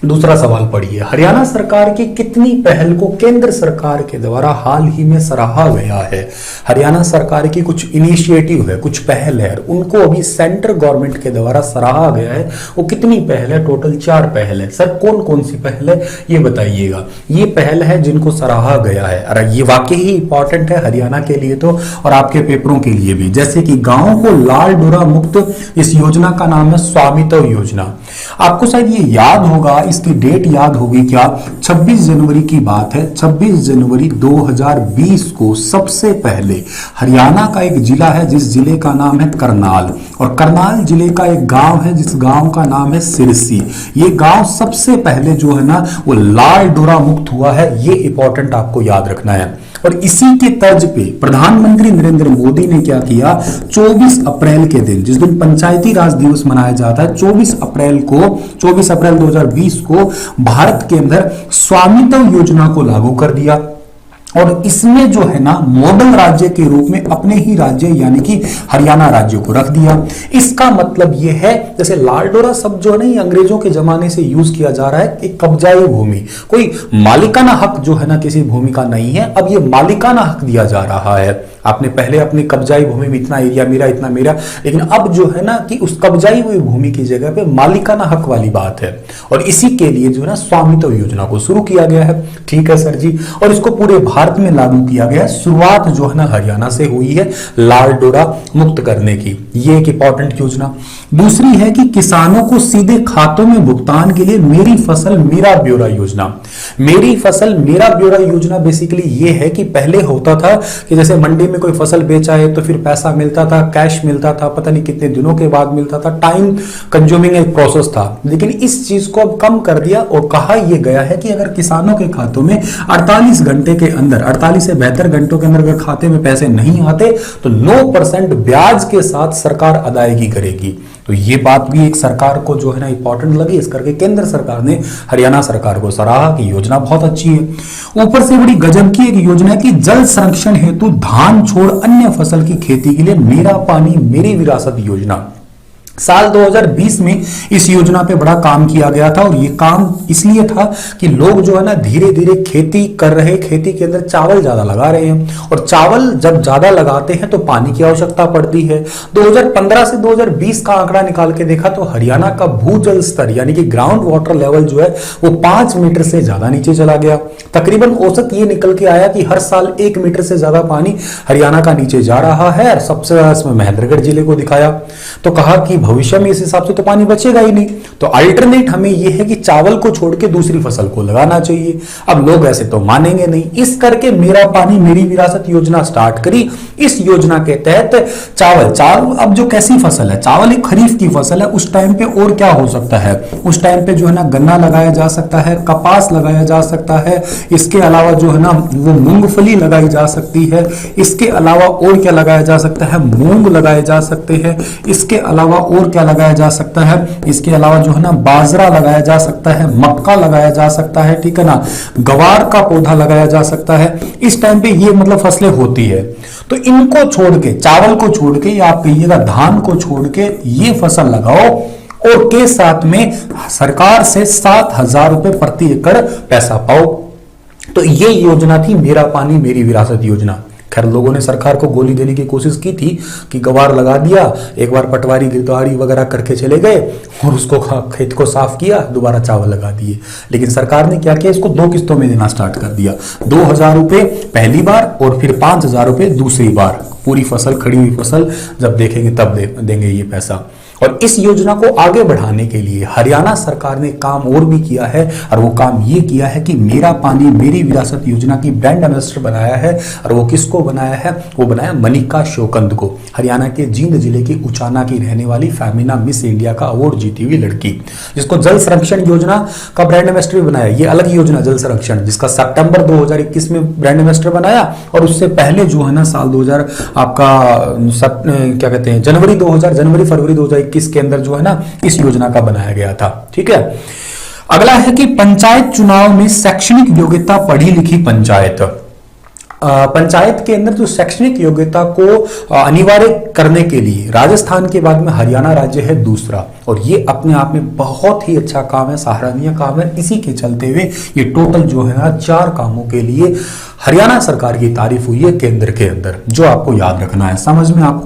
दूसरा सवाल पढ़िए, हरियाणा सरकार की कितनी पहल को केंद्र सरकार के द्वारा हाल ही में सराहा गया है। हरियाणा सरकार की कुछ इनिशिएटिव है, कुछ पहल है, उनको अभी सेंट्रल गवर्नमेंट के द्वारा सराहा गया है। वो कितनी पहल है? टोटल 4 पहल है। सर कौन कौन सी पहल है ये बताइएगा। ये पहल है जिनको सराहा गया है, और ये वाकई ही इंपॉर्टेंट है हरियाणा के लिए तो, और आपके पेपरों के लिए भी। जैसे कि गांव को लाल डोरा मुक्त, इस योजना का नाम है स्वामित्व योजना। आपको शायद ये याद होगा, इसकी डेट याद होगी क्या? 26 जनवरी की बात है। 26 जनवरी 2020 को सबसे पहले हरियाणा का एक जिला है जिस जिले का नाम है करनाल, और करनाल जिले का एक गांव है जिस गांव का नाम है सिरसी। ये गांव सबसे पहले जो है ना वो लाल डोरा मुक्त हुआ है। ये इंपॉर्टेंट आपको याद रखना है। और इसी के तर्ज पे प्रधानमंत्री नरेंद्र मोदी ने क्या किया, 24 अप्रैल के दिन, जिस दिन पंचायती राज दिवस मनाया जाता है, 24 अप्रैल 2020 को भारत के अंदर स्वामित्व योजना को लागू कर दिया। और इसमें जो है ना मॉडल राज्य के रूप में अपने ही राज्य यानी कि हरियाणा राज्य को रख दिया। इसका मतलब यह है, जैसे लाल डोरा शब्द जो है ना ये अंग्रेजों के जमाने से यूज किया जा रहा है कि कब्जाई भूमि, कोई मालिकाना हक जो है ना किसी भूमि का नहीं है, अब ये मालिकाना हक दिया जा रहा है। आपने पहले अपनी कब्जाई भूमि में इतना एरिया मेरा, इतना मेरा, लेकिन अब जो है ना कि उस कब्जाई हुई भूमि की जगह पे मालिकाना हक वाली बात है। और इसी के लिए जो है ना स्वामित्व योजना को शुरू किया गया है। ठीक है सर जी, और इसको पूरे भारत में लागू किया गया है। शुरुआत जो है ना हरियाणा से हुई है लाल डोरा मुक्त करने की। ये एक इंपॉर्टेंट योजना। दूसरी है कि किसानों को सीधे खातों में भुगतान के लिए मेरी फसल मेरा ब्यौरा योजना। मेरी फसल मेरा ब्यौरा योजना बेसिकली ये है कि पहले होता था कि जैसे मंडी में कोई फसल बेचा है तो फिर पैसा मिलता था, कैश मिलता था, पता नहीं कितने दिनों के बाद मिलता था, टाइम कंज्यूमिंग एक प्रोसेस था। लेकिन इस चीज को अब कम कर दिया और कहा यह गया है कि अगर किसानों के खातों में 48 घंटे के अंदर, 48 से 72 घंटों के अंदर अगर खाते में पैसे नहीं आते तो 9% ब्याज के साथ सरकार अदायगी करेगी। तो ये बात भी एक सरकार को जो है ना इंपॉर्टेंट लगी, इस करके केंद्र सरकार ने हरियाणा सरकार को सराहा कि योजना बहुत अच्छी है। ऊपर से बड़ी गजब की एक योजना है कि जल संरक्षण हेतु धान छोड़ अन्य फसल की खेती के लिए मेरा पानी मेरी विरासत योजना। साल 2020 में इस योजना पे बड़ा काम किया गया था, और ये काम इसलिए था कि लोग जो है ना धीरे धीरे खेती कर रहे, खेती के अंदर चावल ज्यादा लगा रहे हैं, और चावल जब ज्यादा लगाते हैं तो पानी की आवश्यकता पड़ती है। 2015 से 2020 का आंकड़ा निकाल के देखा तो हरियाणा का भूजल स्तर यानी कि ग्राउंड वाटर लेवल जो है वो 5 मीटर से ज्यादा नीचे चला गया। तकरीबन औसत ये निकल के आया कि हर साल 1 मीटर से ज्यादा पानी हरियाणा का नीचे जा रहा है। सबसे ज्यादा इसमें महेंद्रगढ़ जिले को दिखाया, तो कहा कि भविष्य में इस हिसाब से तो पानी बचेगा ही नहीं, तो अल्टरनेट हमें यह है कि चावल को छोड़ के दूसरी फसल को लगाना चाहिए। अब लोग ऐसे तो मानेंगे नहीं, इस करके मेरा पानी मेरी विरासत योजना स्टार्ट करी। इस योजना के तहत चावल अब जो कैसी फसल है, चावल एक खरीफ की फसल है, उस टाइम पे और क्या हो सकता है, उस टाइम पे जो है ना गन्ना लगाया जा सकता है, कपास लगाया जा सकता है, इसके अलावा जो है ना वो मूंगफली लगाई जा सकती है, इसके अलावा और क्या लगाया जा सकता है, मूंग लगाए जा सकते हैं, इसके अलावा और क्या लगाया जा सकता है, इसके अलावा जो है ना बाजरा लगाया जा सकता है, मक्का लगाया जा सकता है, ठीक है ना, गवार का पौधा लगाया जा सकता है। इस टाइम पे ये मतलब फसलें होती है। तो इनको छोड़ के, चावल को छोड़ के, या आप कहिएगा धान को छोड़ के ये फसल लगाओ, और के साथ में सरकार से 7,000 रुपए प्रति एकड़ पैसा पाओ। तो ये योजना थी मेरा पानी मेरी विरासत योजना। खैर लोगों ने सरकार को गोली देने की कोशिश की थी कि गवार लगा दिया, एक बार पटवारी गिरदावरी वगैरह करके चले गए और उसको खेत को साफ किया, दोबारा चावल लगा दिए। लेकिन सरकार ने क्या किया, इसको 2 किस्तों में देना स्टार्ट कर दिया। 2,000 रुपए पहली बार और फिर 5,000 रुपए दूसरी बार। पूरी फसल, खड़ी हुई फसल जब देखेंगे तब देंगे ये पैसा। और इस योजना को आगे बढ़ाने के लिए हरियाणा सरकार ने काम और भी किया है, और वो काम ये किया है कि मेरा पानी मेरी विरासत योजना की ब्रांड एम्बेसडर बनाया है। और वो किसको बनाया है, वो बनाया मनिका शोकंद को, हरियाणा के जींद जिले की उचाना की रहने वाली फेमिना मिस इंडिया का अवार्ड जीती हुई लड़की, जिसको जल संरक्षण योजना का ब्रांड एम्बेसडर भी बनाया। ये अलग योजना जल संरक्षण, जिसका सितंबर 2021 में ब्रांड एम्बेसडर बनाया, और उससे पहले जो है ना साल 2000 आपका क्या कहते हैं जनवरी फरवरी 2021 के अंदर जो है ना इस योजना का बनाया गया था। ठीक है, अगला है कि पंचायत चुनाव में शैक्षणिक योग्यता पढ़ी लिखी पंचायत। पंचायत के अंदर जो शैक्षणिक योग्यता को अनिवार्य करने के लिए राजस्थान के बाद में हरियाणा राज्य है दूसरा, और ये अपने आप में बहुत ही अच्छा काम है, सराहनीय काम है। इसी के चलते हुए ये टोटल जो है ना 4 कामों के लिए हरियाणा सरकार की तारीफ हुई है केंद्र के अंदर, जो आपको याद रखना है। समझ में आपको